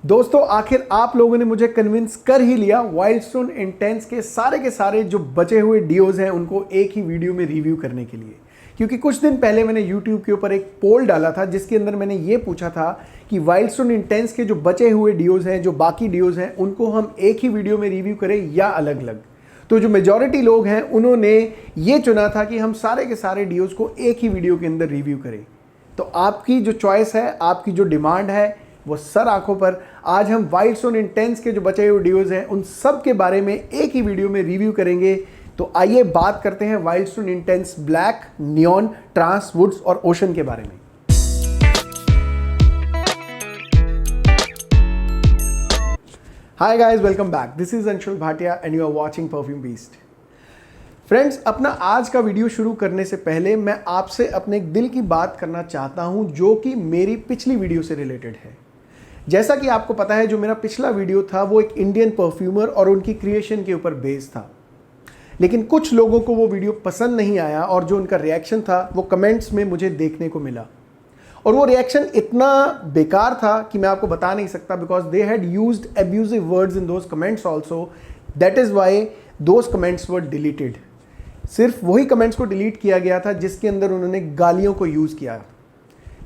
दोस्तों आखिर आप लोगों ने मुझे कन्विंस कर ही लिया वाइल्डस्टोन इंटेंस के सारे जो बचे हुए डीओज हैं उनको एक ही वीडियो में रिव्यू करने के लिए। क्योंकि कुछ दिन पहले मैंने यूट्यूब के ऊपर एक पोल डाला था जिसके अंदर मैंने ये पूछा था कि वाइल्डस्टोन इंटेंस के जो बचे हुए डीओज हैं, जो बाकी डीओज हैं, उनको हम एक ही वीडियो में रिव्यू करें या अलग अलग। तो जो मेजॉरिटी लोग हैं उन्होंने ये चुना था कि हम सारे के सारे डीओज को एक ही वीडियो के अंदर रिव्यू करें। तो आपकी जो चॉइस है, आपकी जो डिमांड है, वो सर आंखों पर आज हम वाइल्डस्टोन इंटेंस के जो बचे हुए वीडियोज़ हैं उन सब के बारे में एक ही वीडियो में रिव्यू करेंगे। तो आइए बात करते हैं Wild Stone intense black, neon, trance, woods और ओशन के बारे में। Hi guys, welcome back. This is Anshul Bhatia and you are watching Perfume Beast. Friends, अपना आज का वीडियो शुरू करने से पहले मैं आपसे अपने एक दिल की बात करना चाहता हूं जो कि मेरी पिछली वीडियो से रिलेटेड है। जैसा कि आपको पता है, जो मेरा पिछला वीडियो था वो एक इंडियन परफ्यूमर और उनकी क्रिएशन के ऊपर बेस्ड था। लेकिन कुछ लोगों को वो वीडियो पसंद नहीं आया और जो उनका रिएक्शन था वो कमेंट्स में मुझे देखने को मिला। और वो रिएक्शन इतना बेकार था कि मैं आपको बता नहीं सकता, because they had used abusive words in those comments also. That is why those comments were deleted. सिर्फ वही कमेंट्स को डिलीट किया गया था जिसके अंदर उन्होंने गालियों को यूज़ किया।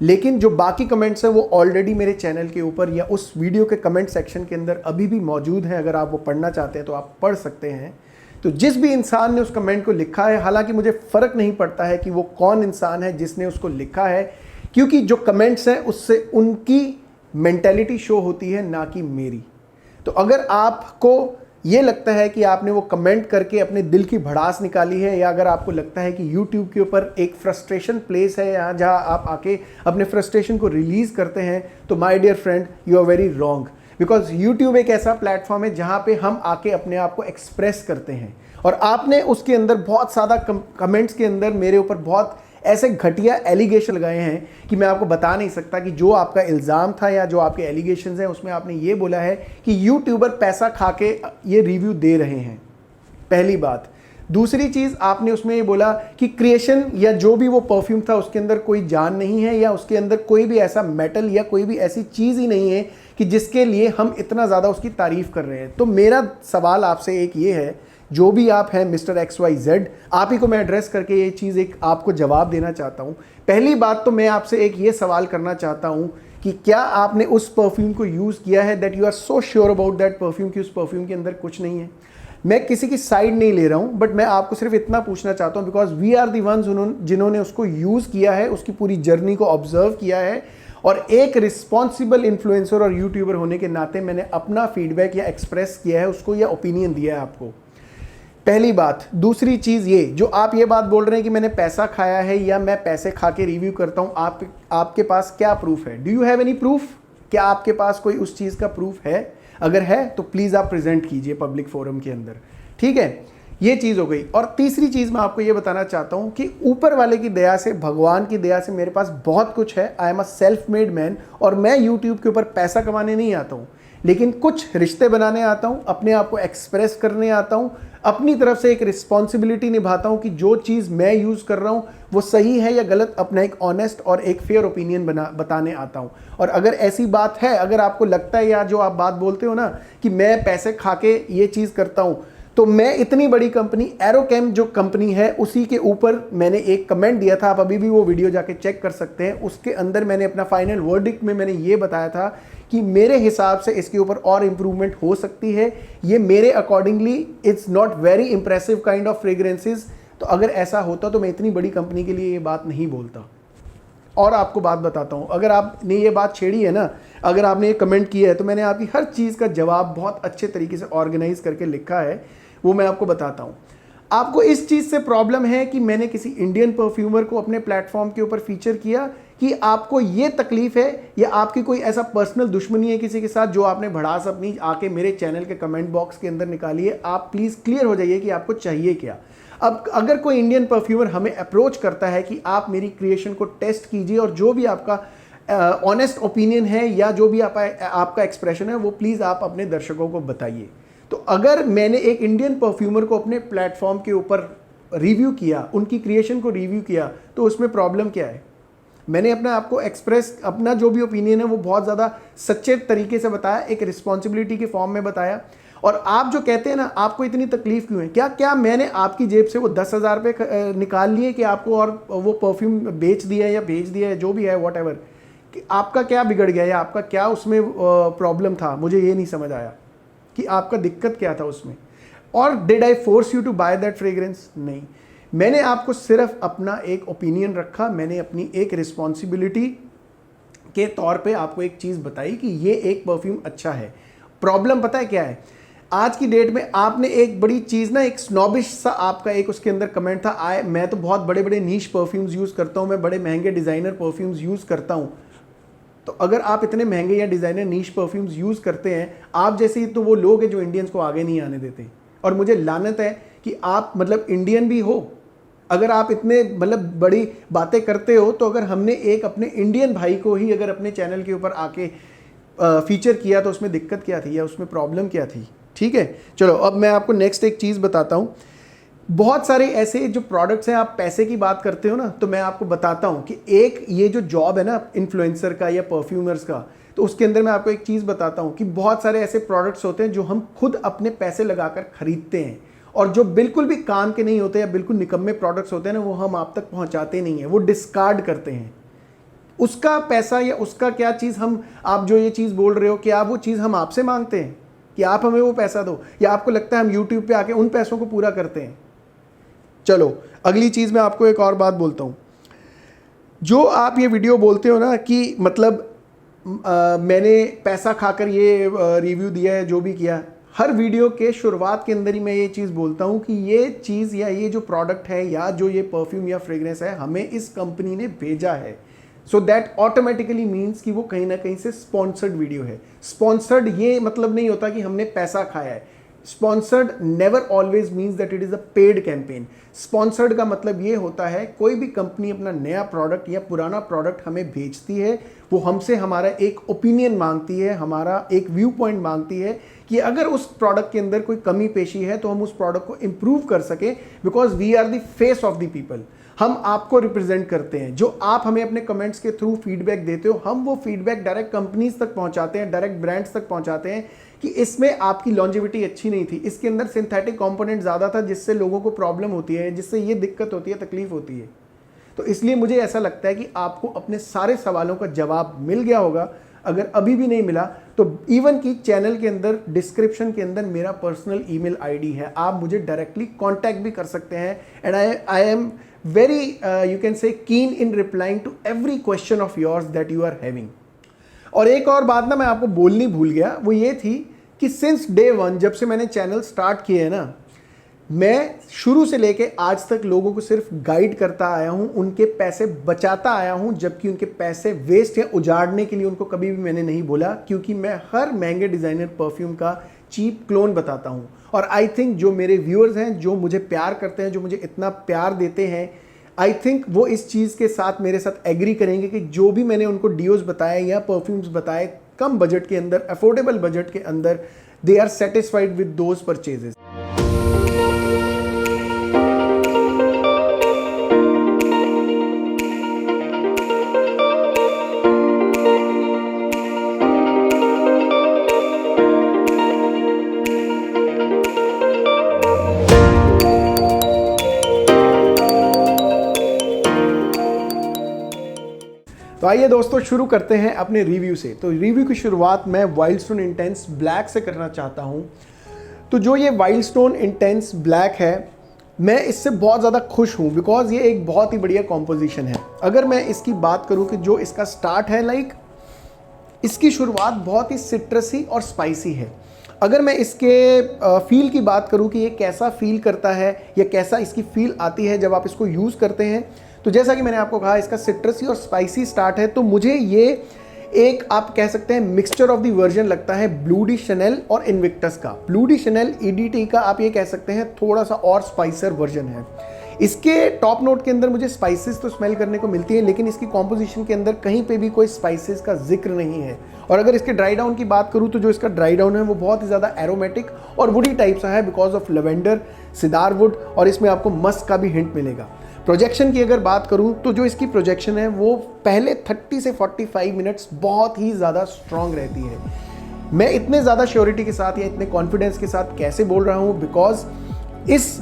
लेकिन जो बाकी कमेंट्स हैं वो ऑलरेडी मेरे चैनल के ऊपर या उस वीडियो के कमेंट सेक्शन के अंदर अभी भी मौजूद हैं। अगर आप वो पढ़ना चाहते हैं तो आप पढ़ सकते हैं। तो जिस भी इंसान ने उस कमेंट को लिखा है, हालांकि मुझे फ़र्क नहीं पड़ता है कि वो कौन इंसान है जिसने उसको लिखा है, क्योंकि जो कमेंट्स हैं उससे उनकी मेंटेलिटी शो होती है, ना कि मेरी। तो अगर आपको ये लगता है कि आपने वो कमेंट करके अपने दिल की भड़ास निकाली है, या अगर आपको लगता है कि YouTube के ऊपर एक फ्रस्ट्रेशन प्लेस है यहाँ जहाँ आप आके अपने फ्रस्ट्रेशन को रिलीज़ करते हैं, तो my dear friend, you are very wrong. Because YouTube एक ऐसा प्लेटफॉर्म है जहाँ पे हम आके अपने आप को एक्सप्रेस करते हैं। और आपने उसके अंदर बहुत ज़्यादा कमेंट्स के अंदर मेरे ऊपर बहुत ऐसे घटिया एलिगेशन लगाए हैं कि मैं आपको बता नहीं सकता कि जो आपका इल्ज़ाम था या जो आपके एलिगेशंस हैं उसमें आपने ये बोला है कि यूट्यूबर पैसा खा के ये रिव्यू दे रहे हैं। पहली बात। दूसरी चीज़, आपने उसमें ये बोला कि क्रिएशन या जो भी वो परफ्यूम था उसके अंदर कोई जान नहीं है, या उसके अंदर कोई भी ऐसा मेटल या कोई भी ऐसी चीज़ ही नहीं है कि जिसके लिए हम इतना ज़्यादा उसकी तारीफ़ कर रहे हैं। तो मेरा सवाल आपसे एक ये है, जो भी आप हैं मिस्टर XYZ, आप ही को मैं एड्रेस करके ये चीज़ एक आपको जवाब देना चाहता हूँ। पहली बात तो मैं आपसे एक ये सवाल करना चाहता हूँ कि क्या आपने उस परफ्यूम को यूज़ किया है, that you are so sure about that perfume कि उस परफ्यूम के अंदर कुछ नहीं है। मैं किसी की साइड नहीं ले रहा हूँ, बट मैं आपको सिर्फ इतना पूछना चाहता हूँ, because we are the ones जिन्होंने उसको यूज़ किया है, उसकी पूरी जर्नी को ऑब्जर्व किया है, और एक रिस्पॉन्सिबल इन्फ्लुएंसर और यूट्यूबर होने के नाते मैंने अपना फीडबैक या एक्सप्रेस किया है उसको, या ओपिनियन दिया है आपको। पहली बात। दूसरी चीज़, ये जो आप ये बात बोल रहे हैं कि मैंने पैसा खाया है या मैं पैसे खा के रिव्यू करता हूँ, आपके पास क्या प्रूफ है? Do you have any proof? क्या आपके पास कोई उस चीज़ का प्रूफ है? अगर है तो प्लीज़ आप प्रेजेंट कीजिए पब्लिक फोरम के अंदर। ठीक है, ये चीज़ हो गई। और तीसरी चीज़ मैं आपको ये बताना चाहता हूँ कि ऊपर वाले की दया से, भगवान की दया से मेरे पास बहुत कुछ है। I am a self made man, और मैं यूट्यूब के ऊपर पैसा कमाने नहीं आता हूँ, लेकिन कुछ रिश्ते बनाने आता हूँ, अपने आप को एक्सप्रेस करने आता हूँ, अपनी तरफ से एक रिस्पॉन्सिबिलिटी निभाता हूँ कि जो चीज़ मैं यूज़ कर रहा हूँ वो सही है या गलत, अपना एक ऑनेस्ट और एक फेयर ओपिनियन बताने आता हूँ। और अगर ऐसी बात है, अगर आपको लगता है या जो आप बात बोलते हो ना कि मैं पैसे खा के ये चीज़ करता हूँ, तो मैं इतनी बड़ी कंपनी एरोकेम जो कंपनी है उसी के ऊपर मैंने एक कमेंट दिया था, आप अभी भी वो वीडियो जाके चेक कर सकते हैं। उसके अंदर मैंने अपना फाइनल वर्डिक्ट में मैंने ये बताया था कि मेरे हिसाब से इसके ऊपर और इम्प्रूवमेंट हो सकती है। ये मेरे accordingly it's not very impressive kind of fragrances. तो अगर ऐसा होता तो मैं इतनी बड़ी कंपनी के लिए ये बात नहीं बोलता। और आपको बात बताता हूँ, अगर आपने ये बात छेड़ी है ना, अगर आपने ये कमेंट किया है, तो मैंने आपकी हर चीज़ का जवाब बहुत अच्छे तरीके से ऑर्गेनाइज करके लिखा है, वो मैं आपको बताता हूँ। आपको इस चीज़ से प्रॉब्लम है कि मैंने किसी इंडियन परफ्यूमर को अपने प्लेटफॉर्म के ऊपर फीचर किया, कि आपको ये तकलीफ है या आपकी कोई ऐसा पर्सनल दुश्मनी है किसी के साथ जो आपने भड़ास अपनी आके मेरे चैनल के कमेंट बॉक्स के अंदर निकाली है। आप प्लीज़ क्लियर हो जाइए कि आपको चाहिए क्या। अब अगर कोई इंडियन परफ्यूमर हमें अप्रोच करता है कि आप मेरी क्रिएशन को टेस्ट कीजिए और जो भी आपका ऑनेस्ट ओपिनियन है या जो भी आपका एक्सप्रेशन है वो प्लीज़ आप अपने दर्शकों को बताइए। तो अगर मैंने एक इंडियन परफ्यूमर को अपने प्लेटफॉर्म के ऊपर रिव्यू किया, उनकी क्रिएशन को रिव्यू किया, तो उसमें प्रॉब्लम क्या है? मैंने अपना आपको एक्सप्रेस अपना जो भी ओपिनियन है वो बहुत ज़्यादा सच्चे तरीके से बताया, एक रिस्पॉन्सिबिलिटी के फॉर्म में बताया। और आप जो कहते हैं ना आपको इतनी तकलीफ क्यों है, क्या मैंने आपकी जेब से वो 10,000 रुपये निकाल लिए कि आपको और वो परफ्यूम बेच दिया है या भेज दिया है, जो भी है वॉट एवर, कि आपका क्या बिगड़ गया या आपका क्या उसमें प्रॉब्लम था, मुझे ये नहीं समझ आया कि आपका दिक्कत क्या था उसमें। और did I force you to buy that fragrance? नहीं, मैंने आपको सिर्फ अपना एक ओपिनियन रखा, मैंने अपनी एक रिस्पॉन्सिबिलिटी के तौर पे आपको एक चीज़ बताई कि ये एक परफ्यूम अच्छा है। प्रॉब्लम पता है क्या है, आज की डेट में आपने एक बड़ी चीज़ ना, एक स्नॉबिश सा आपका एक उसके अंदर कमेंट था, मैं तो बहुत बड़े बड़े नीश परफ्यूम्स यूज़ करता हूँ, मैं बड़े महंगे डिज़ाइनर परफ्यूम्स यूज़ करता हूँ। तो अगर आप इतने महंगे या डिज़ाइनर नीश परफ्यूम्स यूज़ करते हैं, आप जैसे ही तो वो लोग हैं जो इंडियंस को आगे नहीं आने देते। और मुझे लानत है कि आप मतलब इंडियन भी हो, अगर आप इतने मतलब बड़ी बातें करते हो, तो अगर हमने एक अपने इंडियन भाई को ही अगर अपने चैनल के ऊपर आके फीचर किया तो उसमें दिक्कत क्या थी या उसमें प्रॉब्लम क्या थी? ठीक है, चलो अब मैं आपको नेक्स्ट एक चीज़ बताता हूँ। बहुत सारे ऐसे जो प्रोडक्ट्स हैं, आप पैसे की बात करते हो ना, तो मैं आपको बताता हूँ कि एक ये जो जॉब है ना इन्फ्लुएंसर का या परफ्यूमर्स का, तो उसके अंदर मैं आपको एक चीज़ बताता हूँ कि बहुत सारे ऐसे प्रोडक्ट्स होते हैं जो हम खुद अपने पैसे लगाकर खरीदते हैं और जो बिल्कुल भी काम के नहीं होते या बिल्कुल निकम्मे प्रोडक्ट्स होते हैं ना, वो हम आप तक पहुँचाते नहीं हैं, वो डिस्कार्ड करते हैं। उसका पैसा या उसका क्या चीज़ हम, आप जो ये चीज़ बोल रहे हो, क्या वो चीज़ हम आपसे मांगते हैं कि आप हमें वो पैसा दो, या आपको लगता है हम यूट्यूब पे आके उन पैसों को पूरा करते हैं? चलो अगली चीज़ मैं आपको एक और बात बोलता हूँ। जो आप ये वीडियो बोलते हो ना कि मतलब मैंने पैसा खाकर ये रिव्यू दिया है, जो भी किया, हर वीडियो के शुरुआत के अंदर ही मैं ये चीज़ बोलता हूँ कि ये चीज़ या ये जो प्रोडक्ट है या जो ये परफ्यूम या फ्रेग्रेंस है, हमें इस कंपनी ने भेजा है। सो दैट ऑटोमेटिकली मीन्स कि वो कहीं ना कहीं से स्पॉन्सर्ड वीडियो है। स्पॉन्सर्ड ये मतलब नहीं होता कि हमने पैसा खाया है। Sponsored never always means that it is a paid campaign. Sponsored का मतलब ये होता है, कोई भी कंपनी अपना नया प्रोडक्ट या पुराना प्रोडक्ट हमें भेजती है, वो हमसे हमारा एक ओपिनियन मांगती है, हमारा एक व्यू पॉइंट मांगती है कि अगर उस प्रोडक्ट के अंदर कोई कमी पेशी है तो हम उस प्रोडक्ट को इंप्रूव कर सकें, because we are the face of the people. हम आपको रिप्रेजेंट करते हैं। जो आप हमें अपने कमेंट्स के थ्रू फीडबैक देते हो, हम वो फीडबैक डायरेक्ट कंपनीज तक पहुंचाते हैं, डायरेक्ट ब्रांड्स तक पहुंचाते हैं कि इसमें आपकी लॉन्जिविटी अच्छी नहीं थी, इसके अंदर सिंथेटिक कंपोनेंट ज़्यादा था, जिससे लोगों को प्रॉब्लम होती है, जिससे ये दिक्कत होती है, तकलीफ होती है। तो इसलिए मुझे ऐसा लगता है कि आपको अपने सारे सवालों का जवाब मिल गया होगा। अगर अभी भी नहीं मिला तो इवन की चैनल के अंदर डिस्क्रिप्शन के अंदर मेरा पर्सनल ईमेल आईडी है, आप मुझे डायरेक्टली कांटेक्ट भी कर सकते हैं। And I am very you can say keen in replying to every question of yours that you are having। और एक और बात ना मैं आपको बोलनी भूल गया, वो ये थी कि सिंस डे वन, जब से मैंने चैनल स्टार्ट किए है ना, मैं शुरू से लेके आज तक लोगों को सिर्फ गाइड करता आया हूँ, उनके पैसे बचाता आया हूँ, जबकि उनके पैसे वेस्ट या उजाड़ने के लिए उनको कभी भी मैंने नहीं बोला, क्योंकि मैं हर महंगे डिज़ाइनर परफ्यूम का चीप क्लोन बताता हूँ। और आई थिंक जो मेरे व्यूअर्स हैं, जो मुझे प्यार करते हैं, जो मुझे इतना प्यार देते हैं, आई थिंक वो इस चीज़ के साथ मेरे साथ एग्री करेंगे कि जो भी मैंने उनको डियोज बताए या परफ्यूम्स बताए कम बजट के अंदर, अफोर्डेबल बजट के अंदर, they are satisfied with those purchases. तो आइए दोस्तों शुरू करते हैं अपने रिव्यू से। तो रिव्यू की शुरुआत मैं वाइल्ड स्टोन इंटेंस ब्लैक से करना चाहता हूं। तो जो ये वाइल्ड स्टोन इंटेंस ब्लैक है, मैं इससे बहुत ज़्यादा खुश हूं, बिकॉज ये एक बहुत ही बढ़िया कॉम्पोजिशन है। अगर मैं इसकी बात करूं कि जो इसका स्टार्ट है, इसकी शुरुआत बहुत ही सिट्रसी और स्पाइसी है। अगर मैं इसके फील की बात करूं कि ये कैसा फील करता है या कैसा इसकी फील आती है जब आप इसको यूज़ करते हैं, तो जैसा कि मैंने आपको कहा, इसका सिट्रसी और स्पाइसी स्टार्ट है। तो मुझे ये एक आप कह सकते हैं मिक्सचर ऑफ द वर्जन लगता है ब्लू डी शनेल और इनविक्टस का। ब्लू डी शनेल ईडीटी का आप ये कह सकते हैं थोड़ा सा और स्पाइसर वर्जन है। इसके टॉप नोट के अंदर मुझे स्पाइसेस तो स्मेल करने को मिलती है, लेकिन इसकी कॉम्पोजिशन के अंदर कहीं पे भी कोई स्पाइसेस का जिक्र नहीं है। और अगर इसके ड्राई डाउन की बात करूँ तो जो इसका ड्राई डाउन है वो बहुत ही ज़्यादा एरोमेटिक और वुडी टाइप सा है, because of lavender, Sidar would, और इसमें आपको मस्क का भी हिंट मिलेगा। प्रोजेक्शन की अगर बात करूं तो जो इसकी प्रोजेक्शन है वो पहले 30 से 45 मिनट्स बहुत ही ज़्यादा स्ट्रांग रहती है। मैं इतने ज़्यादा श्योरिटी के साथ या इतने कॉन्फिडेंस के साथ कैसे बोल रहा हूं, बिकॉज इस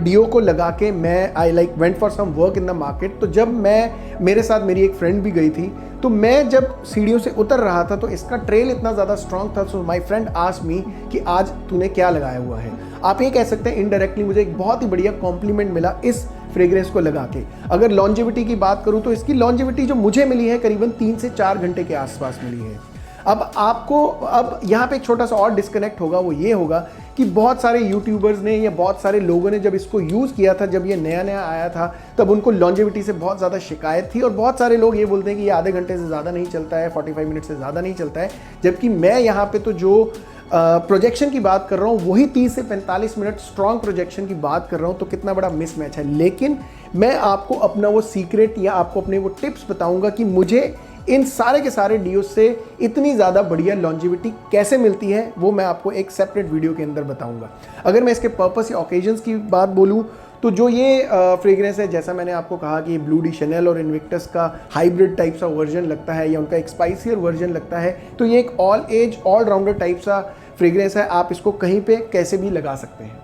डीओ को लगा के मैं I like went for some work in the market. तो जब मैं, मेरे साथ मेरी एक फ्रेंड भी गई थी, तो मैं जब सीढ़ियों से उतर रहा था तो इसका ट्रेल इतना ज़्यादा स्ट्रांग था। सो माई फ्रेंड आस्क्ड मी कि आज तूने क्या लगाया हुआ है। आप ये कह सकते हैं इनडायरेक्टली मुझे एक बहुत ही बढ़िया कॉम्प्लीमेंट मिला इस फ्रेग्रेंस को लगा के। अगर लॉन्जेविटी की बात करूँ तो इसकी लॉन्जेविटी जो मुझे मिली है करीबन 3 से 4 घंटे के आसपास मिली है। अब यहाँ पे एक छोटा सा और डिस्कनेक्ट होगा, वो ये होगा कि बहुत सारे यूट्यूबर्स ने या बहुत सारे लोगों ने जब इसको यूज़ किया था, जब ये नया नया आया था, तब उनको लॉन्जेविटी से बहुत ज़्यादा शिकायत थी और बहुत सारे लोग ये बोलते हैं कि ये आधे घंटे से ज़्यादा नहीं चलता है, 45 मिनट से ज़्यादा नहीं चलता है। जबकि मैं यहाँ पे तो जो प्रोजेक्शन की बात कर रहा हूँ वही 30 से 45 मिनट स्ट्रॉन्ग प्रोजेक्शन की बात कर रहा हूँ। तो कितना बड़ा मिसमैच है। लेकिन मैं आपको अपना वो सीक्रेट या आपको अपने वो टिप्स बताऊँगा कि मुझे इन सारे के सारे डीओ से इतनी ज़्यादा बढ़िया लॉन्जेविटी कैसे मिलती है, वो मैं आपको एक सेपरेट वीडियो के अंदर बताऊंगा। अगर मैं इसके पर्पस या ओकेजन्स की बात बोलूँ तो जो ये फ्रेग्रेंस है, जैसा मैंने आपको कहा कि ब्लू डी शैनेल और इन्विक्टस का हाइब्रिड टाइप सा वर्जन लगता है या उनका एक स्पाइसियर वर्जन लगता है, तो ये एक all as all rounder type सा फ्रेग्रेंस है। आप इसको कहीं पे कैसे भी लगा सकते हैं।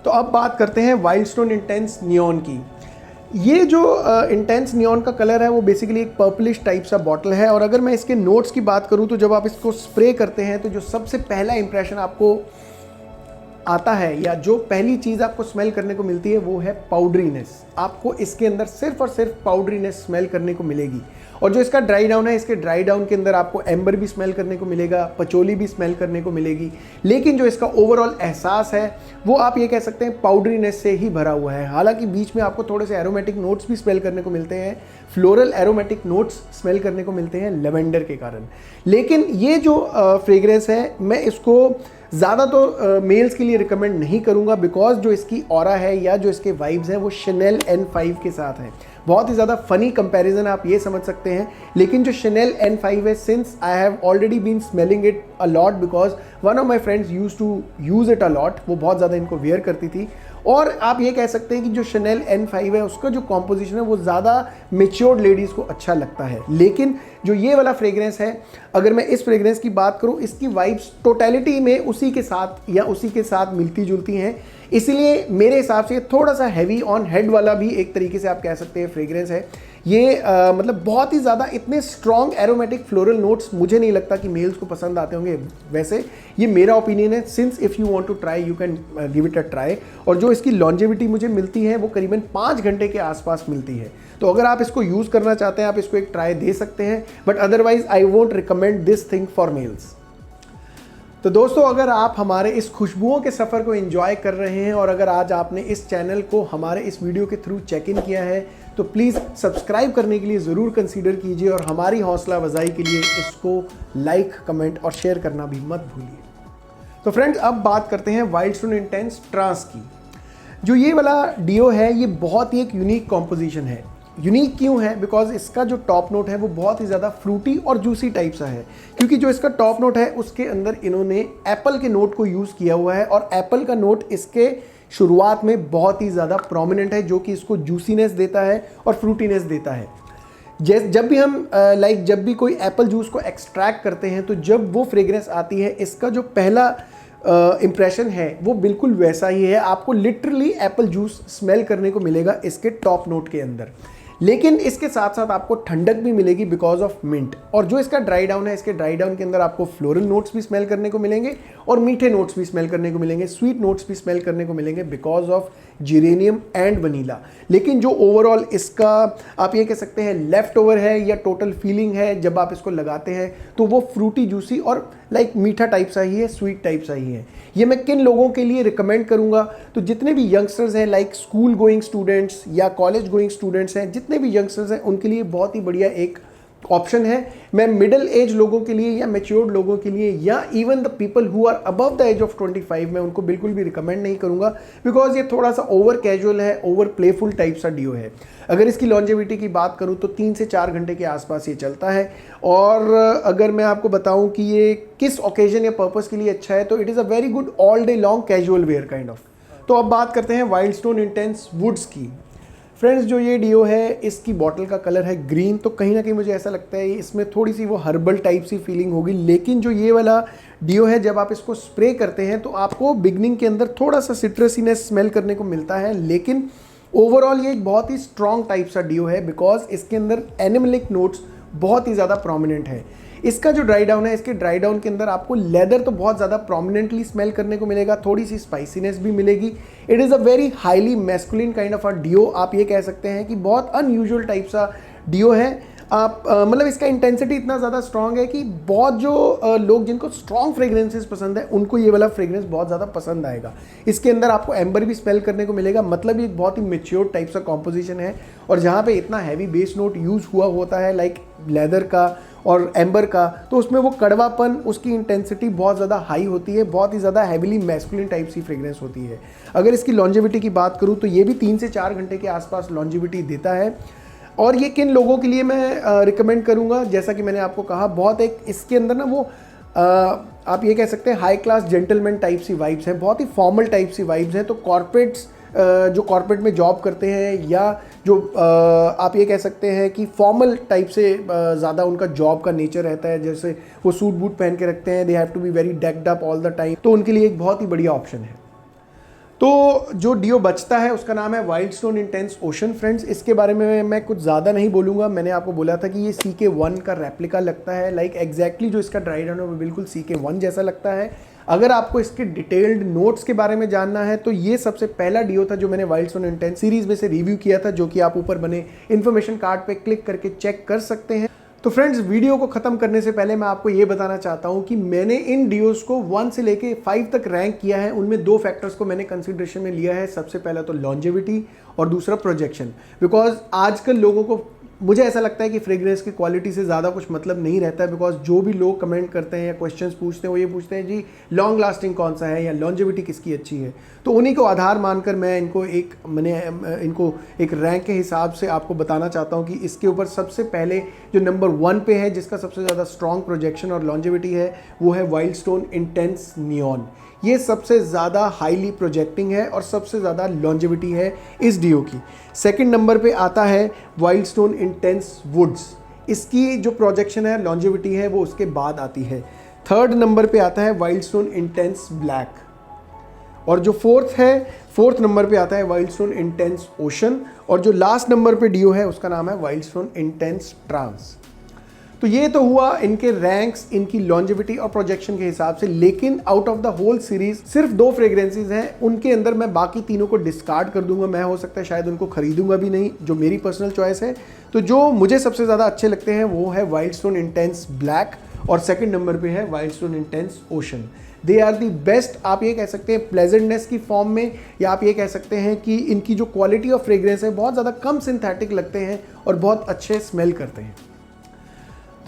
तो अब बात करते हैं वाइल्ड स्टोन इंटेंस नियॉन की। ये जो इंटेंस नियॉन का कलर है वो बेसिकली एक पर्पलिश टाइप सा बॉटल है। और अगर मैं इसके नोट्स की बात करूँ तो जब आप इसको स्प्रे करते हैं तो जो सबसे पहला इंप्रेशन आपको आता है या जो पहली चीज़ आपको स्मेल करने को मिलती है वो है पाउडरीनेस। आपको इसके अंदर सिर्फ और सिर्फ पाउडरीनेस स्मेल करने को मिलेगी। और जो इसका ड्राई डाउन है, इसके ड्राई डाउन के अंदर आपको एम्बर भी स्मेल करने को मिलेगा, पचोली भी स्मेल करने को मिलेगी। लेकिन जो इसका ओवरऑल एहसास है वो आप ये कह सकते हैं पाउडरीनेस से ही भरा हुआ है। हालांकि बीच में आपको थोड़े से एरोमेटिक नोट्स भी स्मेल करने को मिलते हैं, फ्लोरल एरोमेटिक नोट्स स्मेल करने को मिलते हैं लेवेंडर के कारण। लेकिन ये जो फ्रेग्रेंस है, मैं इसको ज़्यादा तो मेल्स के लिए रिकमेंड नहीं करूँगा, बिकॉज जो इसकी ऑरा है या जो इसके वाइब्स हैं वो शनेल N5 के साथ है। बहुत ही ज़्यादा फनी कंपैरिजन आप ये समझ सकते हैं। लेकिन जो शनेल N5 है, since I have already been smelling it a lot because one of my friends used to use it a lot, वो बहुत ज़्यादा इनको वेयर करती थी। और आप ये कह सकते हैं कि जो शनेल N5 है उसका जो कॉम्पोजिशन है वो ज़्यादा मेच्योर्ड लेडीज़ को अच्छा लगता है। लेकिन जो ये वाला फ्रेग्रेंस है, अगर मैं इस फ्रेग्रेंस की बात करूँ, इसकी वाइब्स टोटलिटी में उसी के साथ मिलती जुलती हैं। इसीलिए मेरे हिसाब से थोड़ा सा हैवी ऑन हेड वाला भी एक तरीके से आप कह सकते हैं फ्रेग्रेंस है। ये मतलब बहुत ही ज़्यादा इतने स्ट्रॉन्ग एरोमेटिक फ्लोरल नोट्स मुझे नहीं लगता कि मेल्स को पसंद आते होंगे। वैसे ये मेरा ओपिनियन है। Since if you want to try you can give it a try. और जो इसकी लॉन्जेविटी मुझे मिलती है वो करीबन 5 घंटे के आसपास मिलती है। तो अगर आप इसको यूज़ करना चाहते हैं आप इसको एक ट्राई दे सकते हैं, but otherwise I won't recommend this thing for mails. तो दोस्तों, अगर आप हमारे इस खुशबुओं के सफ़र को एंजॉय कर रहे हैं और अगर आज आपने इस चैनल को हमारे इस वीडियो के थ्रू चेक इन किया है तो प्लीज़ सब्सक्राइब करने के लिए ज़रूर कंसीडर कीजिए और हमारी हौसला अफजाई के लिए इसको लाइक, कमेंट और शेयर करना भी मत भूलिए। तो फ्रेंड्स, अब बात करते हैं वाइल्ड स्टोन इंटेंस ट्रांस की। जो ये वाला डीओ है ये बहुत ही एक यूनिक कॉम्पोजिशन है। यूनिक क्यों है? बिकॉज इसका जो टॉप नोट है वो बहुत ही ज़्यादा फ्रूटी और जूसी टाइप सा है। क्योंकि जो इसका टॉप नोट है उसके अंदर इन्होंने एप्पल के नोट को यूज़ किया हुआ है और एप्पल का नोट इसके शुरुआत में बहुत ही ज़्यादा प्रोमिनेंट है, जो कि इसको जूसीनेस देता है और फ्रूटीनेस देता है। जब भी हम जब भी कोई एप्पल जूस को एक्सट्रैक्ट करते हैं तो जब वो फ्रेग्रेंस आती है, इसका जो पहला इम्प्रेशन है वो बिल्कुल वैसा ही है। आपको लिटरली एप्पल जूस स्मेल करने को मिलेगा इसके टॉप नोट के अंदर। लेकिन इसके साथ साथ आपको ठंडक भी मिलेगी बिकॉज ऑफ मिंट। और जो इसका ड्राई डाउन है, इसके ड्राई डाउन के अंदर आपको फ्लोरल नोट्स भी स्मेल करने को मिलेंगे और मीठे नोट्स भी स्मेल करने को मिलेंगे, स्वीट नोट्स भी स्मेल करने को मिलेंगे because of geranium and vanilla. लेकिन जो ओवरऑल इसका आप ये कह सकते हैं लेफ्ट ओवर है या टोटल फीलिंग है जब आप इसको लगाते हैं तो वो फ्रूटी जूसी और मीठा टाइप सा ही है, स्वीट टाइप सा ही है। ये मैं किन लोगों के लिए रिकमेंड करूंगा? तो जितने भी यंगस्टर्स हैं स्कूल गोइंग स्टूडेंट्स या कॉलेज गोइंग स्टूडेंट्स हैं, जितने भी यंगस्टर्स हैं उनके लिए बहुत ही बढ़िया एक ऑप्शन है। मैं मिडिल एज लोगों के लिए या मैच्योर्ड लोगों के लिए या even the people who are above the age of 25 मैं उनको बिल्कुल भी रिकमेंड नहीं करूंगा बिकॉज ये थोड़ा सा ओवर कैजुअल है, ओवर प्लेफुल टाइप सा डीओ है। अगर इसकी लॉन्जेविटी की बात करूं तो 3 से 4 घंटे के आसपास ये चलता है। और अगर मैं आपको बताऊं कि ये किस ओकेजन या पर्पस के लिए अच्छा है तो it is a very good all day long casual wear kind of. तो अब बात करते हैं वाइल्ड स्टोन इंटेंस वुड्स की। फ्रेंड्स जो ये डियो है इसकी बॉटल का कलर है ग्रीन, तो कहीं ना कहीं मुझे ऐसा लगता है इसमें थोड़ी सी वो हर्बल टाइप सी फीलिंग होगी। लेकिन जो ये वाला डियो है जब आप इसको स्प्रे करते हैं तो आपको बिगनिंग के अंदर थोड़ा सा सिट्रसीनेस स्मेल करने को मिलता है, लेकिन ओवरऑल ये एक बहुत ही स्ट्रॉन्ग टाइप सा डियो है बिकॉज इसके अंदर एनिमलिक नोट्स बहुत ही ज़्यादा प्रोमिनेंट है। इसका जो ड्राई डाउन है, इसके ड्राई डाउन के अंदर आपको लेदर तो बहुत ज़्यादा प्रोमिनेंटली स्मेल करने को मिलेगा, थोड़ी सी स्पाइसीनेस भी मिलेगी। It is a very highly masculine kind of a deo. आप ये कह सकते हैं कि बहुत अनयूजुअल टाइप सा डियो है। आप मतलब इसका इंटेंसिटी इतना ज़्यादा स्ट्रॉन्ग है कि बहुत जो लोग जिनको स्ट्रॉन्ग फ्रेग्रेंसेस पसंद है उनको ये वाला फ्रेग्रेंस बहुत ज़्यादा पसंद आएगा। इसके अंदर आपको एम्बर भी स्मेल करने को मिलेगा, मतलब ये एक बहुत ही मेच्योर टाइप सा कॉम्पोजिशन है। और जहाँ पे इतना हैवी बेस नोट यूज़ हुआ होता है लाइक लेदर का और एम्बर का, तो उसमें वो कड़वापन, उसकी इंटेंसिटी बहुत ज़्यादा हाई होती है, बहुत ही ज़्यादा हैविली मैस्कुलिन टाइप सी फ्रेग्रेंस होती है। अगर इसकी लॉन्जेविटी की बात करूँ तो ये भी 3 से 4 घंटे के आसपास लॉन्जेविटी देता है। और ये किन लोगों के लिए मैं रिकमेंड करूँगा, जैसा कि मैंने आपको कहा, बहुत एक इसके अंदर ना वो आप ये कह सकते हैं हाई क्लास जेंटलमैन टाइप सी वाइब्स हैं, बहुत ही फॉर्मल टाइप सी वाइब्स हैं। तो कॉर्पोरेट्स जो कॉर्पोरेट में जॉब करते हैं या जो आप ये कह सकते हैं कि फॉर्मल टाइप से ज़्यादा उनका जॉब का नेचर रहता है, जैसे वो सूट बूट पहन के रखते हैं, they have to be very decked up all the time, तो उनके लिए एक बहुत ही बढ़िया ऑप्शन है। तो जो डियो बचता है उसका नाम है Wild Stone intense ocean. Friends इसके बारे में मैं कुछ ज़्यादा नहीं बोलूँगा, मैंने आपको बोला था कि ये CK1 का रेप्लिका लगता है, लाइक एग्जैक्टली जो इसका ड्राई डाउन है वो बिल्कुल CK1 जैसा लगता है। अगर आपको इसके डिटेल्ड नोट्स के बारे में जानना है तो ये सबसे पहला डियो था जो मैंने वाइल्ड स्टोन इंटेंस सीरीज़ में से रिव्यू किया था, जो कि आप ऊपर बने इन्फॉर्मेशन कार्ड पे क्लिक करके चेक कर सकते हैं। तो फ्रेंड्स वीडियो को ख़त्म करने से पहले मैं आपको ये बताना चाहता हूँ कि मैंने इन डियोस को 1 से लेके 5 तक रैंक किया है। उनमें 2 फैक्टर्स को मैंने कंसिडरेशन में लिया है, सबसे पहला तो लॉन्जेविटी और दूसरा प्रोजेक्शन। बिकॉज आजकल लोगों को, मुझे ऐसा लगता है कि फ्रेग्रेंस की क्वालिटी से ज़्यादा कुछ मतलब नहीं रहता है, बिकॉज जो भी लोग कमेंट करते हैं या क्वेश्चंस पूछते हैं वो ये पूछते हैं जी लॉन्ग लास्टिंग कौन सा है या लॉन्जेविटी किसकी अच्छी है। तो उन्हीं को आधार मानकर मैंने इनको एक रैंक के हिसाब से आपको बताना चाहता हूँ कि इसके ऊपर सबसे पहले जो नंबर 1 पे है, जिसका सबसे ज़्यादा स्ट्रॉन्ग प्रोजेक्शन और लॉन्जेविटी है, वो है वाइल्ड स्टोन इंटेंस नियॉन। ये सबसे ज़्यादा हाईली प्रोजेक्टिंग है और सबसे ज़्यादा लॉन्जेविटी है इस डियो की। सेकंड नंबर पे आता है वाइल्ड स्टोन इंटेंस वुड्स। इसकी जो प्रोजेक्शन है, लॉन्जेविटी है, वो उसके बाद आती है। थर्ड नंबर पे आता है वाइल्ड स्टोन इंटेंस ब्लैक, और जो फोर्थ नंबर पे आता है वाइल्ड स्टोन इंटेंस ओशन, और जो लास्ट नंबर पे डियो है उसका नाम है वाइल्ड स्टोन इंटेंस ट्रांस। तो ये तो हुआ इनके रैंक्स, इनकी लॉन्जेविटी और प्रोजेक्शन के हिसाब से। लेकिन out of the whole series सिर्फ 2 फ्रेग्रेंसेस हैं, उनके अंदर मैं बाकी तीनों को डिस्कार्ड कर दूंगा। मैं हो सकता है शायद उनको खरीदूंगा भी नहीं, जो मेरी पर्सनल चॉइस है। तो जो मुझे सबसे ज़्यादा अच्छे लगते हैं वो है वाइल्ड स्टोन इंटेंस ब्लैक, और सेकंड नंबर पे है Wild Stone intense ocean. They are the best. आप ये कह सकते हैं प्लेजेंटनेस की फॉर्म में, या आप ये कह सकते हैं कि इनकी जो क्वालिटी ऑफ फ्रेग्रेंस है बहुत ज़्यादा कम सिंथेटिक लगते हैं और बहुत अच्छे स्मेल करते हैं।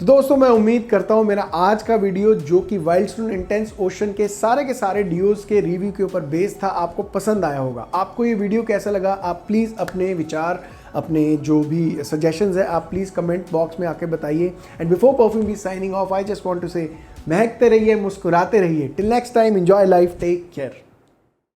तो दोस्तों मैं उम्मीद करता हूँ मेरा आज का वीडियो, जो कि वाइल्ड स्टोन इंटेंस ओशन के सारे डियोज के रिव्यू के ऊपर बेस्ड था, आपको पसंद आया होगा। आपको ये वीडियो कैसा लगा, आप प्लीज़ अपने विचार, अपने जो भी सजेशंस है, आप प्लीज़ कमेंट बॉक्स में आके बताइए। And before perfume be signing off, I just want to say, महकते रहिए, मुस्कुराते रहिए। Till next time, enjoy life, take care.